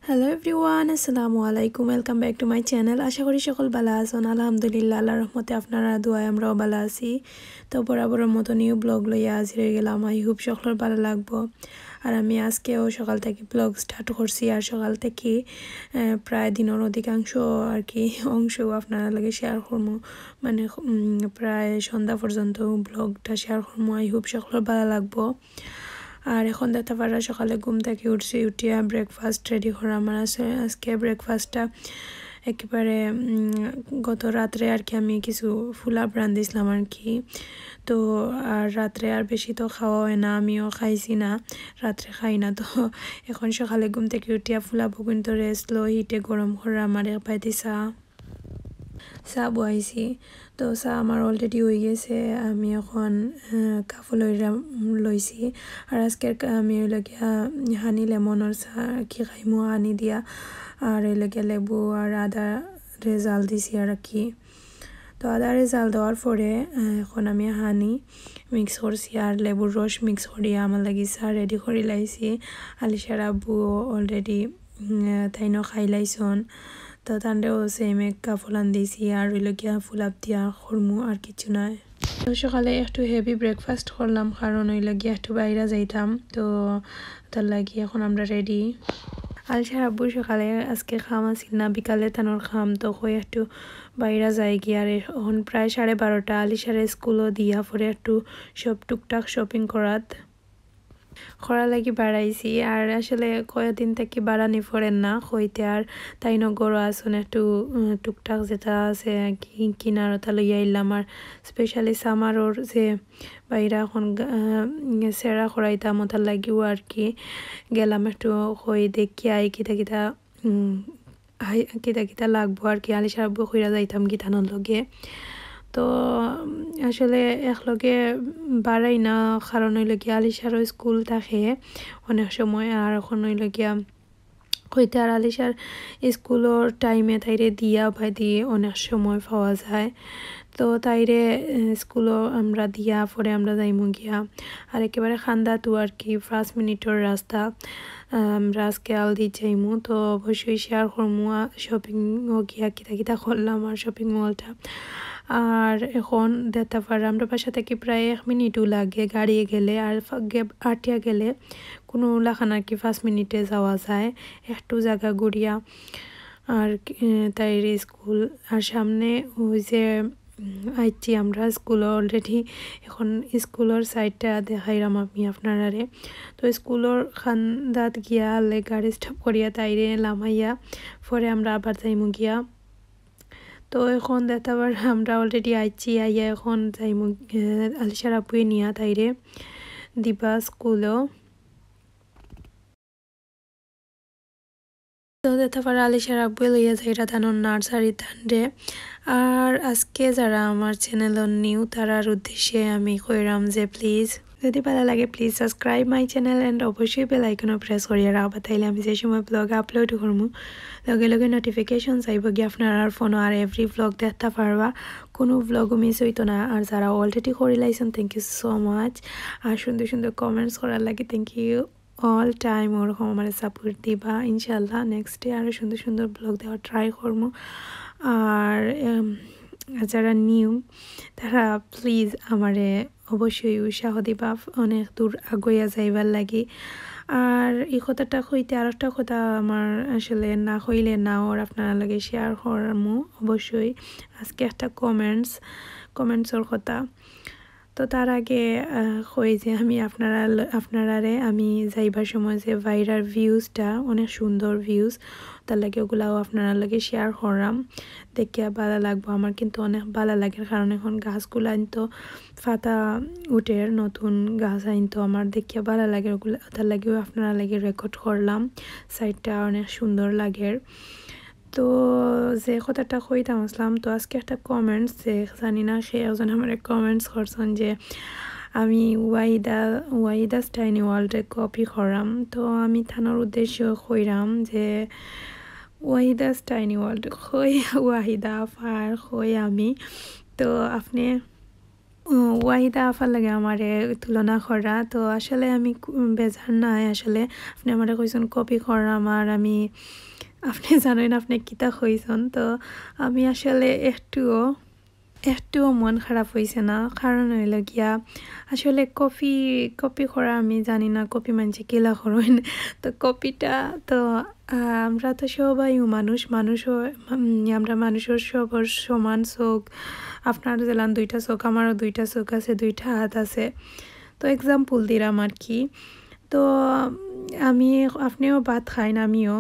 Hello everyone, আসসালামু আলাইকুম। Welcome back to my channel. আশা করি সকল ভালো আছেন। আলহামদুলিল্লাহ, আল্লাহর রহমতে আপনারা দোয়ায় আমরাও ভালো আছি। তো বরাবরের মতো নিউ ব্লগ লইয়া হাজির হয়ে গেলাম। আই হোপ সকলের ভালো লাগবো। আর আমি আজকেও সকাল থেকে ব্লগ স্টার্ট করছি। আর সকাল থেকে প্রায় দিনের অধিকাংশ আর কি অংশও আপনারা লাগে শেয়ার করবো, মানে প্রায় সন্ধ্যা পর্যন্ত ব্লগটা শেয়ার করবো। আই হোপ সকলের ভালো লাগবো। আর এখন দেখতে পারা সকালে ঘুম থেকে উঠিয়া ব্রেকফাস্ট রেডি করা আমার আছে। আজকে ব্রেকফাস্টটা একেবারে গত রাত্রে আর কি আমি কিছু ফুলাপ রাঁধিছিলাম আর কি। তো আর রাত্রে আর বেশি তো খাওয়া হয় না, আমিও খাইছি না, রাত্রে খাই না। তো এখন সকালে ঘুম থেকে উঠিয়া ফুলাপও কিন্তু রেস্ট লো হিটে গরম করা আমার এক পাইতে চা বহাইছি। তো চা আমার অলরেডি হয়ে গেছে। আমি এখন কাপড় লইছি। আর আজকের আমি ওইলাগিয়া হানি লেমনের চা কি খাইমু, হানি দিয়া আর ওইলাগিয়া লেবু আর আদা জাল দিছি আর কি। তো আদারে জাল দেওয়ার পরে এখন আমি হানি মিক্স করছি আর লেবুর রস মিক্স করিয়া আমার লাগি চা রেডি করে লাইছি। আলিশার আব্বু অলরেডি তাইনও খাই লাইছন। তো তান্ডেও সেম এক ফুলান দিয়েছি আর রইল গিয়া ফুলাপ দিয়া খরমু আর কিছু নয়। তো সকালে একটু হেভি ব্রেকফাস্ট করলাম, কারণ হইল গিয়া একটু বাইরে যাইতাম। তো তার লাগি এখন আমরা রেডি। আলিশার আব্বু সকালে আজকে খাম আসিল না, বিকালে তানোর খাম, তো হয়ে একটু বাইরে যাই গিয়ে। আর এখন প্রায় 12:30। আলিশারে স্কুলও দিয়া পরে একটু সব টুকটাক শপিং করা লাগি বাড়াইছি। আর আসলে কয়েকদিন থেকে বাড়ানি পড়েন না হইতে। আর তাই নগরও আসুন একটু টুকটাক যেটা আছে কিনার ওটা লইয়া এলাম। আর স্পেশালি সামারোর যে বাইরা এখন সেরা করাইতাম ওটার লাগিও আর কি গেলাম একটু হই দেখি আই কিতা কিতা লাগবো আর কি। আলিশার আব্বু কইরা যাইতাম গীতানোর লগে। তো আসলে একলগে বাড়াই না, কারণ হইলে গিয়া আলিশারও স্কুল থাকে অনেক সময়। আর এখন হইলে গিয়া হইতে আর আলিশার স্কুলের টাইমে তাইরে দিয়া বা দিয়ে অনেক সময় পাওয়া যায়। তো তাইরে স্কুলও আমরা দিয়া পরে আমরা যাইমু গিয়া। আর একেবারে খান্দা তো আর কি 5 মিনিটের রাস্তা। আমরা আজকে আলদি যাইমু, তো অবশ্যই শেয়ার করমু শপিংও গিয়া কিতা করলাম আর শপিং মলটা। আর এখন দেখতে পারা আমরা বাসা থেকে প্রায় 1 মিনিটও লাগে গাড়িয়ে গেলে। আর আটিয়া গেলে কোনো লাখান আর কি 5 মিনিটে যাওয়া যায় একটু জায়গা ঘুরিয়া। আর তাই স্কুল আর সামনে ওই যে আইছি আমরা স্কুল অলরেডি। এখন স্কুলের সাইডটা দেখাইলাম আমি আপনারারে। তো স্কুলের খান্দাত গিয়া গাড়ি স্টপ করিয়া তাইরে লামাইয়া পরে আমরা আবার যাইমু গিয়া। তো এখন দেখতে আমরা অলরেডি আইছি, আইয়া এখন যাইমু আলিশার আব্বুয়ে নিয়া তাইরে দিবা স্কুলও। তো দেখতে পারা আলিশার আব্বুয়ে লইয়া যাইরা তানোর নার্সারি তান্ডে। আর আজকে যারা আমার চ্যানেল নিউ তারার উদ্দেশ্যে আমি কইরাম যে প্লিজ যদি ভালো লাগে please subscribe my channel and অবশ্যই বেল আইকনও প্রেস করিয়া রাখবা, তাইলে আমি যে সময় ব্লগ আপলোড করবো লগে লগে নোটিফিকেশন চাইব গিয়ে আপনার আর ফোনও আর এভরি ব্লগ দেখতে পারবা, কোনো ব্লগও মিস হইতো না। আর যারা অলরেডি করে লাইছেন থ্যাংক ইউ সো মাচ। আর সুন্দর সুন্দর কমেন্টস করার লাগে থ্যাংক ইউ অল টাইম। ওরকম আমার সাপোর্ট দিবা ইনশাল্লাহ। নেক্সট ডে আরও সুন্দর সুন্দর ব্লগ দেওয়ার ট্রাই করবো। আর যারা নিউ তারা প্লিজ আমারে অবশ্যই উৎসাহ দিবা অনেক দূর আগুয়া যাইবার লাগি। আর এই কথাটা হইতে আর একটা কথা আমার আসলে না হইলে না ওর আপনারা লাগে শেয়ার করমু অবশ্যই আজকে একটা কমেন্টসর কথা। তো তার আগে হই যে আমি আপনারারে আমি যাইবার সময় যে ভাইরাল ভিউজটা অনেক সুন্দর ভিউজ, তার লাগে ওগুলাও আপনারা লাগে শেয়ার করলাম। দেখিয়া ভালো লাগবো, আমার কিন্তু অনেক ভালো লাগে, কারণ এখন গাছগুলো আনতো ফাতা উঠে নতুন গাছ আনতো আমার দেখিয়া ভালো লাগে ওগুলো, তার লাগেও আপনারা লাগে রেকর্ড করলাম। সাইডটা অনেক সুন্দর লাগে। তো যে কথাটা কইতাম আসলাম, তো আজকে একটা কমেন্টস যে জানি না সে একজন আমার কমেন্টস করছেন যে আমি ওয়াহিদাস টাইনি ওয়ার্ল্ডে কপি করাম। তো আমি থানার উদ্দেশ্য কইরাম যে ওয়াহিদাস টাইনি ওয়ার্ল্ড হই ওয়াহিদা আর হই আমি। তো আপনি ওয়াহিদা আফার লাগে আমারে তুলনা করা তো আসলে আমি বেজার নাই আসলে আপনি আমারে কইছেন কপি করাম আর আমি আপনি জানেন আপনি কিতা কইছেন তো আমি আসলে একটুও মন খারাপ হয়েছে না কারণ হইল গিয়া আসলে কপি করা আমি জানি না কপি মানছে কিলা করেন তো কপিটা তো আমরা তো সবাই মানুষও আমরা মানুষের সবার সমান চোখ আপনার জেলান দুইটা চোখ আমারও দুইটা চোখ আছে দুইটা হাত আছে তো এক্সাম্পল দিলাম আর কি তো আপনিও ভাত খাইন আমিও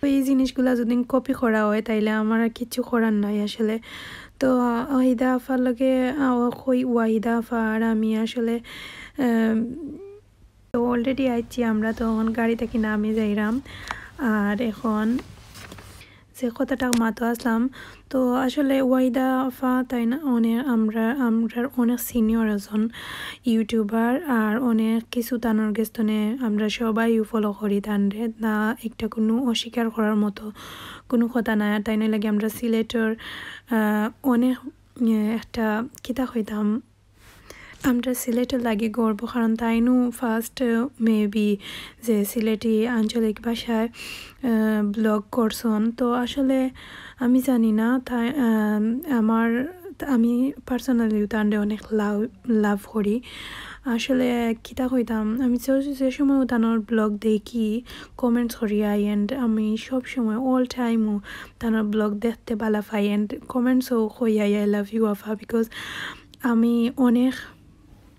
এই জিনিসগুলা যদি কপি করা হয় তাইলে আমার আর কিছু করার নাই আসলে তো ওয়াহিদা আফার লগে ওয়াহিদা আফা আর আমি আসলে তো অলরেডি আইছি আমরা তখন গাড়ি থেকে নামে যাইরাম আর এখন যে কথাটা মাতো আসলাম তো আসলে ওয়াহিদা আফা তাই না আমরা অনেক সিনিয়র একজন ইউটিউবার আর অনেক কিছু তানোর গেস্তনে আমরা সবাই ফলো করি তানরে না একটা কোনো অস্বীকার করার মতো কোনো কথা নাই তাই না লাগে আমরা সিলেটের অনেক একটা কিতা হইতাম আমরা সিলেটের লাগে গর্ব কারণ তাইনু ফার্স্ট মেবি যে সিলেটি আঞ্চলিক ভাষায় ব্লগ করছন তো আসলে আমি জানি না তাই আমি পার্সোনালিও তান্ডে অনেক লাভ করি আসলে কিতা কইতাম আমি যে সময় তানোর ব্লগ দেখি কমেন্টস করি অ্যান্ড আমি সব সময় অল টাইমও তানোর ব্লগ দেখতে ভালো পাই অ্যান্ড কমেন্টসও কই I love you Apa because আমি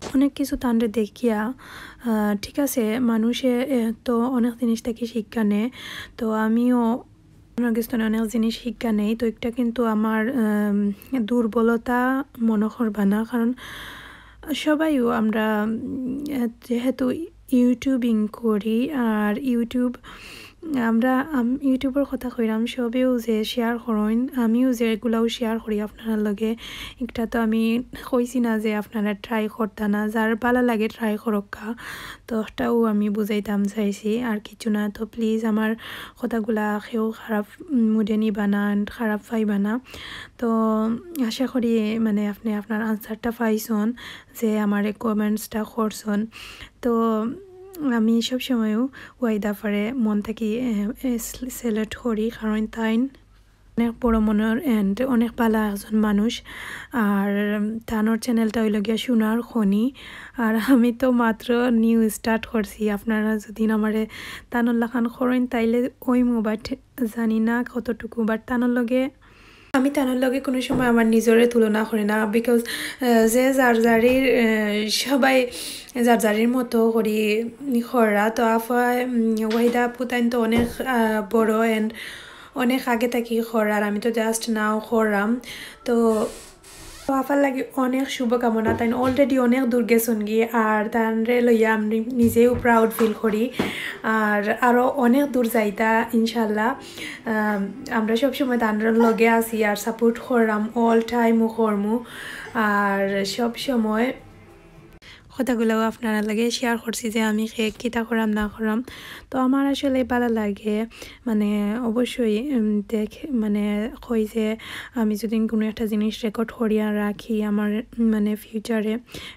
অনেক কিছু তান্ডে দেখিয়া ঠিক আছে মানুষে তো অনেক জিনিস থেকে শিক্ষা নেয় তো আমিও অনেক জিনিস শিক্ষা নেই তো একটা কিন্তু আমার দুর্বলতা মনে করবা না কারণ সবাইও আমরা যেহেতু ইউটিউবিং করি আর ইউটিউবের কথা কইরাম সবেও যে শেয়ার করেন আমিও যেগুলাও শেয়ার করি আপনার লগে একটা তো আমি কইছি না যে আপনারা ট্রাই করতা না যার ভালো লাগে ট্রাই করক্কা তো ওটাও আমি বুঝাইতাম চাইছি আর কিছু না তো প্লিজ আমার কথাগুলা কেউ খারাপ মুডে নিবা না খারাপ পাইবা না তো আশা করি মানে আপনি আপনার আনসারটা পাইছন যে আমার কমেন্টসটা করছন তো আমি সবসময়ও ওয়াহিদা আফারে মন থেকে সিলেক্ট করি কারণ তাই অনেক বড় মনের অ্যান্ড অনেক ভালো একজন মানুষ আর তানোর চ্যানেলটা হইল গিয়া সোনার খনি আর আমি তো মাত্র নিউ স্টার্ট করছি আপনারা যদি আমারে তানোর লাখান করেন তাইলে ওই মোবাইল জানি না কতটুকু বাট তানোর লগে আমি তানোর লগে কোনো সময় আমার নিজরে তুলনা করি না বিকজ যে যার সবাই যার মতো করি খরা তো ওয়াহিদা আপু তাইন তো অনেক বড় অ্যান্ড অনেক আগে থাকি খরার আমি তো জাস্ট নাও খরাম তো আফার লাগে অনেক শুভকামনা তাই অলরেডি অনেক দূর গেছন গিয়ে আর তানরে লইয়া আমি নিজেও প্রাউড ফিল করি আর আরও অনেক দূর যাইতা ইনশাল্লাহ আমরা সবসময় তানরের লগে আছি আর সাপোর্ট করলাম অল টাইমও করমু আর সব সময় কথাগুলোও আপনারা লাগে শেয়ার করছি যে আমি কিতা করাম না করাম তো আমার আসলে ভালো লাগে মানে অবশ্যই মানে কই যে আমি যদি কোনো একটা জিনিস রেকর্ড করিয়া রাখি আমার মানে ফিউচারে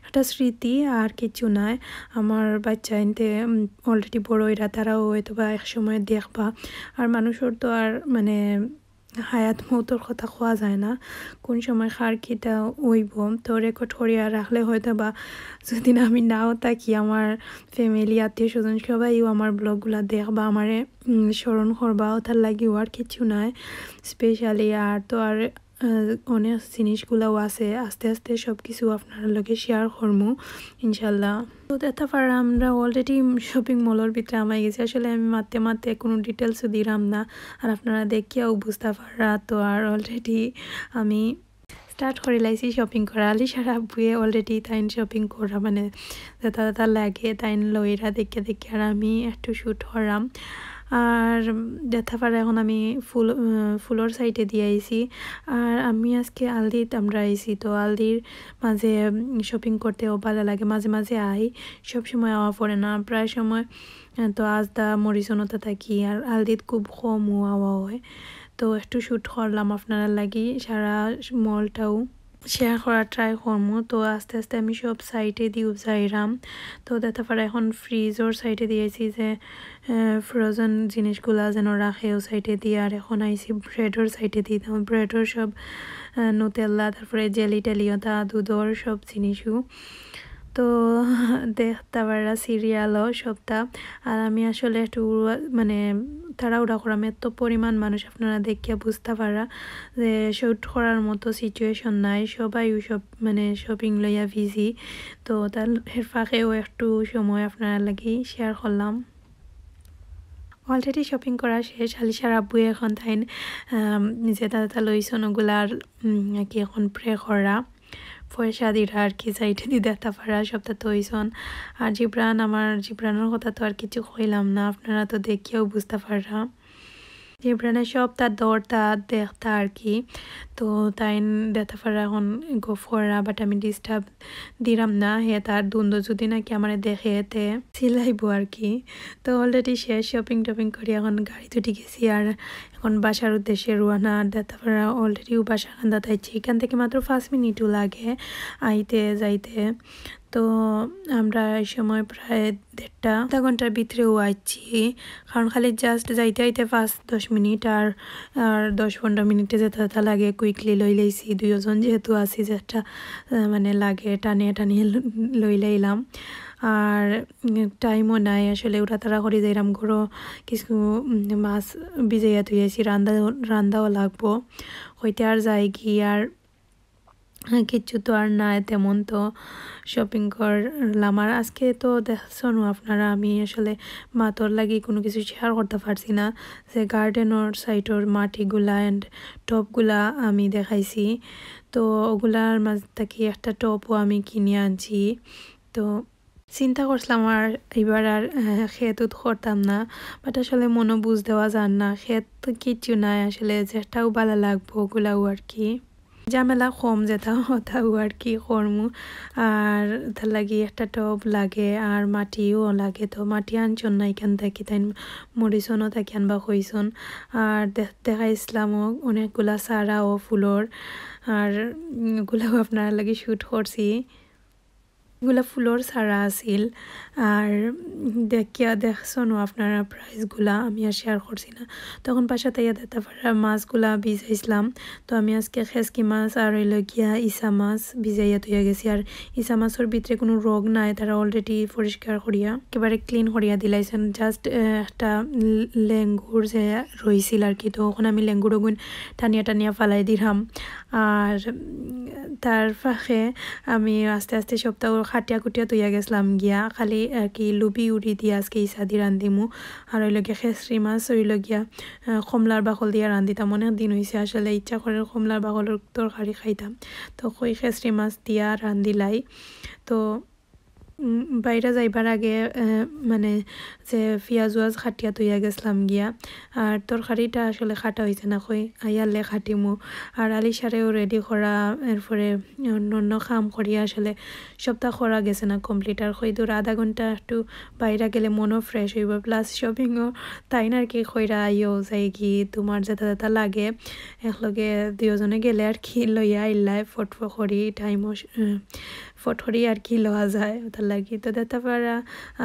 একটা স্মৃতি আর কিছু নাই আমার বাচ্চা এনতে অলরেডি বড় এরা তারাও হয়তো বা এক সময় দেখবা আর মানুষের তো আর মানে হায়াত মৌতর কথা কোয়া যায় না কোন সময় কার কিটা ওইব তো রেকর্ড করিয়া রাখলে হয়তো বা যদি আমি নাও থাকি আমার ফ্যামিলি আত্মীয় স্বজন সবাইও আমার ব্লগগুলা দেখবা আমারে স্মরণ করবা ওটার লাগিও আর কিছু নাই স্পেশালি আর তো আর অনেক জিনিসগুলাও আছে আস্তে আস্তে সব কিছু আপনার লগে শেয়ার করমু ইনশাল্লাহ তো তারপর আমরা অলরেডি শপিং মলের ভিতরে আমায় গেছি আসলে আমি মারতে কোনো ডিটেলসও দিলাম না আর আপনারা দেখিয়াও বুঝতে পারা তো আর অলরেডি আমি স্টার্ট করে লাইছি শপিং করা আলিশার আব্বুয়ে অলরেডি তাইন শপিং করা মানে যেটা লাগে তাইন লইরা দেখে আর আমি একটু শ্যুট করাম আর দেখা পারে এখন আমি ফুলের সাইডে দিয়ে আইছি আর আমি আজকে আলদিত আমরা আইছি তো আলদির মাঝে শপিং করতেও ভালো লাগে মাঝে আই সব সময় আওয়া পড়ে না প্রায় সময় তো আজদা মরিচনতা থাকি আর আলদিত খুব কমও আওয়া হয় তো একটু শ্যুট করলাম আপনারা লাগি সারা মলটাও শেয়ার করার ট্রাই করবো। তো আস্তে আস্তে আমি সব সাইডে দিয়েও যাইলাম। তো দেখতে পারে এখন ফ্রিজর সাইডে দিয়েছি যে ফ্রোজেন জিনিসগুলা যেন রাখে ও সাইডে দিয়ে। আর এখন আইসি ব্রেডর সাইডে দিয়ে দাম, ব্রেডর সব নুতেল্লা, তারপরে জেলি টেলিওতা, দুধর সব জিনিসও। তো দেখতে পারা সিরিয়ালও সবটা। আর আমি আসলে একটু মানে তাড়াহুড়া করাম, এত পরিমাণ মানুষ আপনারা দেখিয়া বুঝতে পারা যে শুট করার মতো সিচুয়েশন নাই, সবাই সব মানে শপিং লইয়া বিজি। তো তার ফাঁকেও একটু সময় আপনারা লাগি শেয়ার করলাম। অলরেডি শপিং করা শেষ। আলিশার আব্বুয়ে এখন তাই নিজে তাতা লইছন ওগুলার কি এখন প্রে করা পয়সা দিরা আর কি সাইডে দিয়ে দেখতে পারা সবটা তো হইছন। আর আমার জিব্রানের কথা তো আর কিছু কইলাম না, আপনারা তো দেখিয়াও বুঝতে পারা। জিব্রানের সব তার দৌড়টা দেখতা আর কি। তো তাই দেখতে পারা এখন গফ করা, বাট আমি ডিস্টার্ব দিলাম না। হে তার দ্বন্দ্ব যদি নাকি আমার দেখে এতে সিলাইব আর কি। তো অলরেডি শেষ শপিং টপিং করি, এখন গাড়ি তুটি গেছি আর এখন বাসার উদ্দেশ্যে রোয়ানা। আর দেখতে পারা অলরেডিও বাসা খান্দা তাইছি, এখান থেকে মাত্র 5 মিনিটও লাগে আইতে যাইতে। তো আমরা এই সময় প্রায় আধা ঘন্টার ভিতরেও আইছি, কারণ খালি জাস্ট যাইতে আইতে 5-10 মিনিট আর 10-15 মিনিটে যেতে লাগে। কুইকলি লই লাইছি, দুইজন যেহেতু আছি যেটা মানে লাগে টানিয়ে টানিয়ে লই লাইলাম। আর টাইমও নাই আসলে, ওরা তারা করে যাইলাম ঘরও কিছু মাছ ভিজাইয়া তুইছি, রান্দাও লাগবো হইতে আর যাই কি। আর কিচ্ছু তো আর নাই তেমন, তো শপিং করলাম। আর আজকে তো দেখছেন আপনারা আমি আসলে মাতর লাগি কোনো কিছু শেয়ার করতে পারছি না, যে গার্ডেনের সাইডের মাটিগুলা অ্যান্ড টপগুলা আমি দেখাইছি। তো ওগুলার মাঝ থেকে একটা টপও আমি কিনে আনছি। তো চিন্তা করছিলাম আর এবার আর খেত করতাম না, বাট আসলে মনও বুঝ দেওয়া যান না, খেত কিচ্ছু নাই আসলে, যেটাও ভালো লাগবো ওগুলাও আর কি। ঝামেলা কম যেটা ওটাও আর কি করমু। আর তার লাগি একটা টব লাগে আর মাটিও লাগে। তো মাটি আনছন না এখান থেকে, তাই মরিচনও থাকি আনবা হইছন। আর দেখাইছিলামও অনেকগুলা চারা ও ফুলর, আর ওগুলাও আপনার লাগি শ্যুট করছি। এগুলা ফুলর ছাড়া আছিল। আর দেখছনো আপনারা প্রাইসগুলা আমি আর শেয়ার করছি না। তখন পাশাতে দেখতে পারা মাছগুলা ভিজাইছিলাম। তো আমি আজকে খেসকি মাছ আর গিয়া ইসা মাছ ভিজাইয়া তুইয়া গেছি। আর ইসা মাছের ভিতরে কোনো রোগ নাই, তারা অলরেডি পরিষ্কার করিয়া একেবারে ক্লিন করিয়া দিলাইছেন। জাস্ট একটা লেঙ্গুর যে রইছিল আর কি, তো ওখানে আমি লেঙ্গুর গুণ টানিয়া টানিয়া ফালাই দিলাম। আর তার ফাঁকে আমি আস্তে আস্তে সপ্তাহ খাটিয়া কুটিয়া তুইয়া গেছিলাম গিয়া, খালি আর কি লুবি উড়ি দিয়ে আজকে ইসা দিয়ে রান্ধিমু। আর ওইলগিয়া খেসরি মাছ ওইলগিয়া কমলার বাকল দিয়া রান্ধিতাম। অনেক দিন হয়েছে আসলে ইচ্ছা করে কমলার বাকলের তরকারি খাইতাম, তো কই খেসরি মাছ দিয়া রান্ধিলাই। তো বাইরে যাইবার আগে মানে যে পিঁয়াজ ওয়াজ খাটিয়া তুইয়া গেছিলাম গিয়া। আর তরকারিটা আসলে খাটা হয়েছে না, কই আইয়ালে খাটিমু। আর আলিশারেও রেডি করা, এরপরে অন্য কাম করিয়া আসলে সপ্তাহ করা গেছে না কমপ্লিট। আর কই দূর আধা ঘন্টা একটু বাইরে গেলে মনও ফ্রেশ হইব, প্লাস শপিংও তাই না আর কি। কইরা আইও যাই কি তোমার যেটা যেটা লাগে একলগে দুজনে গেলে আর কি লইয়া আইলাই ফটো করি, টাইমও ফটরি আর কি লওয়া যায় ওটার লাগি। তো দেখতে পারা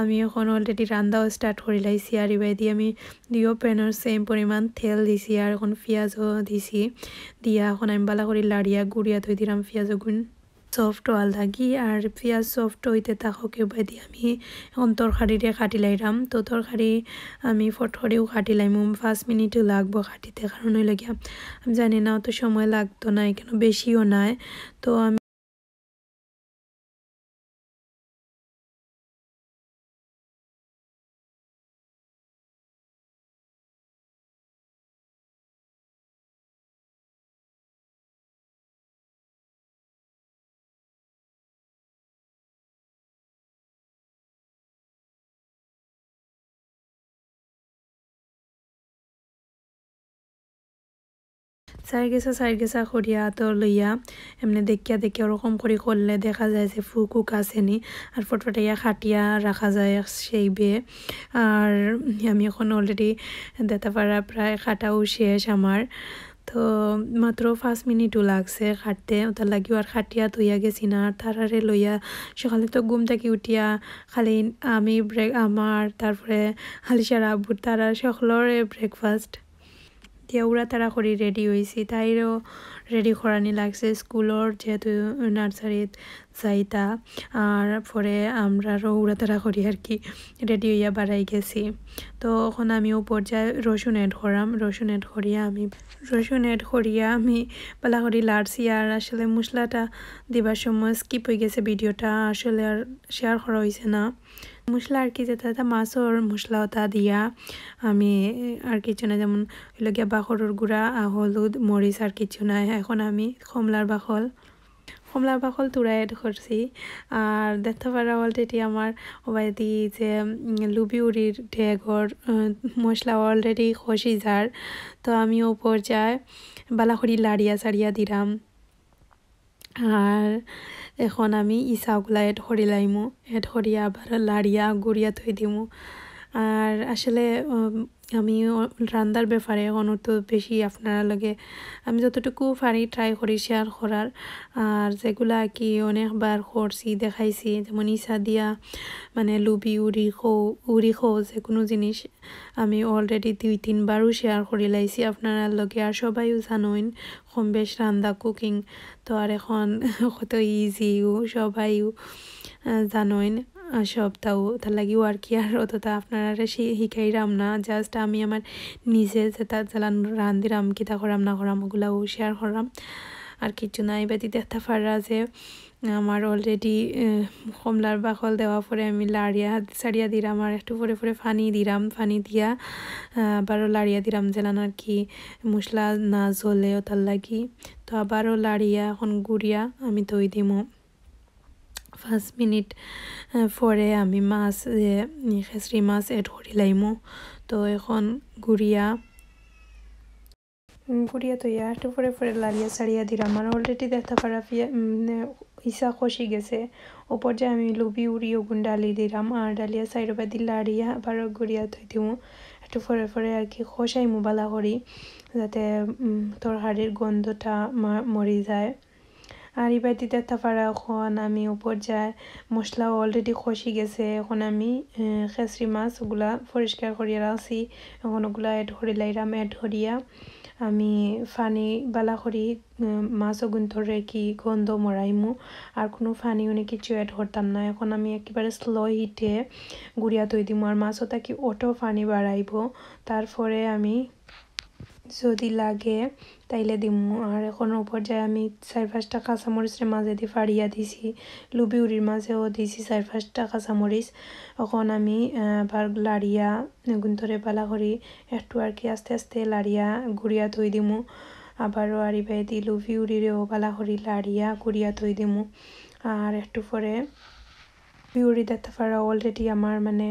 আমি এখন অলরেডি রান্দাও স্টার্ট করে লাইছি। আর এবার দিয়ে আমি প্যানের সেম পরিমাণ তেল দিছি, আর এখন পেঁয়াজও দিছি দিয়া এখন আমি বালা করে লাড়িয়া গুড়িয়া থই দিলাম পেঁয়াজও গুণ সফট ওয়াল থাকি। আর পেঁয়াজ সফট হইতে তাহকে বাই দিয়ে আমি এখন তরকারিরে কাটি লাইলাম। তো তরকারি আমি ফটকরেও কাটি লাইম, 5 মিনিটও লাগবো কাটিতে, কারণ হইলে গিয়া আমি জানি না অত সময় লাগতো না, কেন বেশিও নাই। তো আমি সাইড গেছা করিয়া তো লইয়া এমনি দেখিয়া দেখিয়া ওরকম করে করলে দেখা যায় যে ফুকুক আসেনি, আর ফটফটাইয়া খাটিয়া রাখা যায় সেই বে। আর আমি এখন অলরেডি দেখতে পারা প্রায় খাটাও শেষ আমার। তো মাত্র 5 মিনিটও লাগছে খাটতে ওটার লাগিও আর খাটিয়া থইয়া গেছি না আর তারারে লইয়া সকালে তো ঘুম থেকে উঠিয়া খালি আমি আমার তারপরে হালিশার আব্বুর তারা সকলরে ব্রেকফাস্ট দিয়া উড়া তারা করি রেডি হয়েছি তাইরও রেডি করানি লাগছে স্কুলের যেহেতু নার্সারিত যাইতা আর পরে আমরা উড়া তারা করি আর কি রেডি হইয়া বাড়াই গেছি তো এখন আমি উপর যাই রসুন এড করিয়া আমি পালা করি লাড়ছি আর আসলে মশলাটা দিবার সময় স্কিপ হয়ে গেছে ভিডিওটা আসলে আর শেয়ার করা হয়েছে না মশলা আর কি যেটা মাছের মশলা ওটা দিয়া আমি আর কিছু না যেমন হইল গিয়া বাখরের গুঁড়া হলুদ মরিচ আর কিছু নাই এখন আমি কমলার বাখল তুরা এড করছি আর দেখতে পারা অলরেডি আমার ওবাইদি যে লুবি উড়ির ঢেগর মশলা অলরেডি খসি যার তো আমি ওপর যাই বালাখড়ি লাড়িয়া সারিয়া দিলাম আর এখন আমি ইসাগুলা এড করিয়া আবার লাড়িয়া গুড়িয়া থই দিমু আর আসলে আমি রান্নার ব্যাপারে এখন তো বেশি আপনারা লাগে আমি যতটুকু পারি ট্রাই করি শেয়ার করার আর যেগুলা কি অনেকবার করছি দেখাইছি যেমন ইসা দিয়া মানে লুবি উড়ি খো যে কোনো জিনিস আমি অলরেডি 2-3 বারও শেয়ার করে লাইছি আপনারা লগে আর সবাইও জানোইন কম বেশ রান্না কুকিং তো আর এখন কত ইজিও সবাইও জানোইন সবটাও তার লাগিও আর কি আর অতটা আপনারা শিখাইরাম না জাস্ট আমি আমার নিজে যেটা জ্বালান রান্দিরাম কিতা করাম না করাম ওগুলাও শেয়ার করাম আর কিছু নাই বাদি দেখতে পারা যে আমার অলরেডি কমলার বাকল দেওয়া পরে আমি সারিয়া দিলাম আর একটু পরে পানি দিয়া আবারও লাড়িয়া দিলাম যেন আর কি মশলা না জ্বলে ওটার লাগি তো আবারও লাড়িয়া এখন গুড়িয়া আমি দই দিমু 5 মিনিট পরে আমি মাছ খেসরি মাছ এড করি লাইমু তো এখন গুড়িয়া তো একটু পরে লাড়িয়া সারিয়া দিলাম আমার অলরেডি দেখতে পারা ইসা খসি গেছে ওপর যে আমি লুবি উড়িয়ে ওগুন ডালি দিলাম আর ডালিয়া সাইডে বাদি লাড়িয়া আবার গুড়িয়া থই দিমু একটু পরে আর কি খসাইমু বালা করি যাতে তরকারির গন্ধটা মরি যায় আর এবার দিতে পারা এখন আমি উপর যাই মশলা অলরেডি খসি গেছে এখন আমি খেসরি মাছ ওগুলা পরিষ্কার করিয়া রাখছি এখন ওগুলা এড করি লাইরাম এড করিয়া আমি ফানি বালা করি মাছ গুন্তরে কি গন্ধ মরাইমু আর কোনো ফানি উনি কিছু এড করতাম না এখন আমি একেবারে স্লো হিটে গুড়িয়া তৈ দিমু আর মাছও তাকি অটো ফানি বাড়াইব তারপরে আমি যদি লাগে তাইলে দিমু আর এখন উপর যায় আমি 4-5টা কাঁচামরিচের মাঝে দিয়ে ফাড়িয়া দিছি লুবি উড়ির মাঝেও দিছি 4-5টা কাঁচামরিচ এখন আমি আবার লাড়িয়া গুন্তরে পালা করি একটু আর কি আস্তে আস্তে লাড়িয়া গুড়িয়া থই দিমু আবারও আর ইবাই দি লুবি উড়িরেও পালা করি লাড়িয়া গুড়িয়া থই দিমু আর একটু পরে পিউরি দেখতে পারা অলরেডি আমার মানে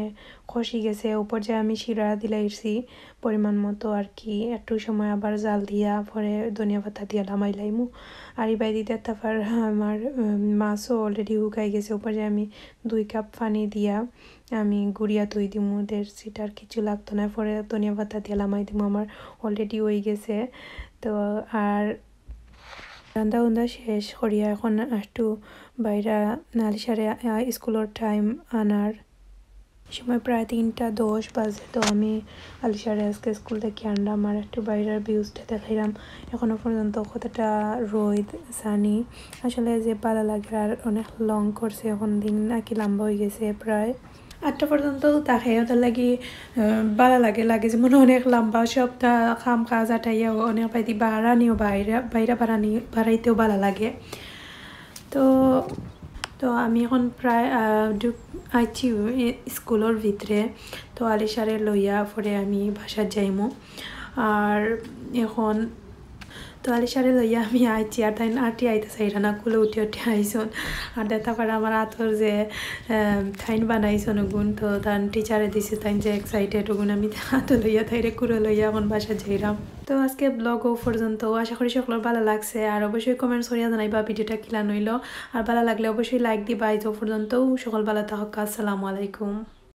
খসি গেছে উপর যে আমি শিরা দিলাইছি পরিমাণ মতো আর কি একটু সময় আবার জাল দিয়া পরে ধনিয়া পাতা দিয়া লামাই লাইমু আর এই বাইদি দেখতে পারা আমার মাছও অলরেডি শুকাই গেছে উপর যে আমি 2 কাপ পানি দিয়া আমি গুড়িয়া থই দিমু 1.5 সিটার কিছু লাগতো না পরে ধনিয়া পাতা দিয়া লামাই দিমু আমার অলরেডি হয়ে গেছে তো আর রান্না শেষ করিয়া এখন একটু বাইরা নালিশারে স্কুলের টাইম আনার সময় প্রায় 3:10 বাজে তো আমি আলিশারে আজকে স্কুল থেকে আনলাম আর একটু বাইরের ভিউজটা দেখাইলাম এখনো পর্যন্ত কতটা রোদ সানি আসলে যে ভালো লাগে আর অনেক লং করছে এখন দিন নাকি লম্বা হয়ে গেছে প্রায় 8টা পর্যন্ত তাকে ওদের লাগি ভালো লাগে যে মনে অনেক লম্বা সবটা কাম কাজ আটাইয়াও অনেক বাইদি বাড়ানিও বাইরে বাড়াইতেও ভালো লাগে তো আমি এখন প্রায় আইছি স্কুলের ভিতরে তো আলিশারে লইয়া পরে আমি বাসার যাইমু আর এখন তো আলিশারে লইয়া আমি আইছি আর তাই আটি আইতে চাইরা না কুলে উঠে আইসন আর দেখা পারে আমার আতর যে থাইন বানাইছন ওগুন তো তার টিচারে দিছে তাই যে এক্সাইটেড ওগুন আমি হাতে লইয়া তাইরে কুলে লইয়া এখন বাসা যাইরাম তো আজকে ব্লগ ও পর্যন্ত আশা করি সকলের ভালো লাগছে আর অবশ্যই কমেন্টস করিয়া জানাইবা ভিডিওটা কিলা নইল আর ভালো লাগলে অবশ্যই লাইক দিবা এই পর্যন্ত সকল ভালো থাকুক আসসালামু আলাইকুম।